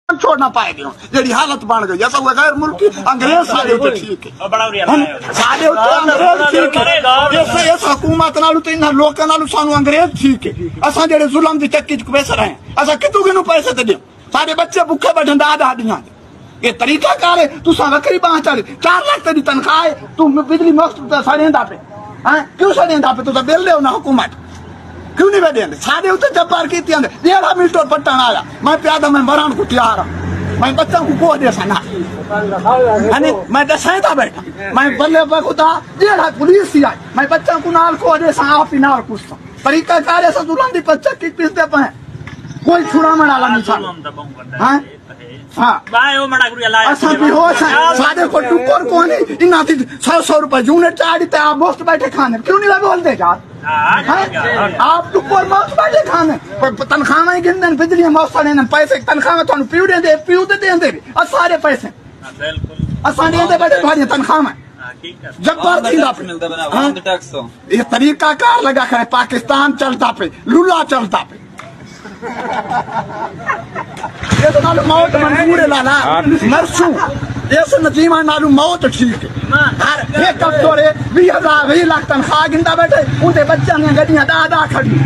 چھوڑنا پائے گی جیڑی حالت بن گئی ایسا غیر ملکی انگریز سارے ٹھیک ہے سارے انگریز ٹھیک ہے اس حکومت نالو تے انہاں لوکاں نالو سانو انگریز ٹھیک ہے اساں جڑے ظلم دی چکی وچ پیسے رہے اساں کتوں کینو پیسے تے دیو سارے بچے بھوکے بیٹھے دادا دیاں یہ طریقہ کار ہے تساں وکری باں چڑھ 4 لاکھ تیری تنخواہ ہے تو بجلی مفت سڑیندا پہ ہاں کیوں سڑیندا پہ تساں بل دیو نا حکومت کیوں نہیں بیٹھے سارے اتنے جبار کی 1.5 منٹ اور پٹن آیا میں پیادہ میں مران کو تیار ہوں میں بچوں کو دے سنا میں دسائیں تھا بیٹھا میں بلے پہ خدا 1.5 پولیس ہی آئی میں بچوں کو نال کو دے سا آپ ہی نال کچھ طریقہ کار ایسا ظلم دی بچہ کی پیس دے پائیں کوئی چھوڑا میں ڈالا نہیں چھاڑا ہاں اصلا بھی ہوش ہے سادے کو ٹکر کو نہیں انہاں تھی 100 روپے یونٹ چاڑی تے آپ مفت بیٹھے کھانے کیوں نہیں بول دے یار آپ ٹکر مفت بیٹھے کھانے تنخواہیں گن دیں بجلی مفت دیں پیسے تنخواہ میں تھانوں پیو دیں دے سارے پیسے اساں دیں دے بیٹھے تھوڑی تنخواہ جبار تھی یہ طریقہ کار لگا کرے پاکستان چلتا پہ لولا چلتا پہ یہ تو نالو موت منظور ہے لالا مرسو اس نظیمہ نالو موت ٹھیک ہے ہر ایک ہفتہ 20,000 20 لاکھ تنخواہ گندا بیٹھے ان کے بچوں نے گڈیاں دا کھڑی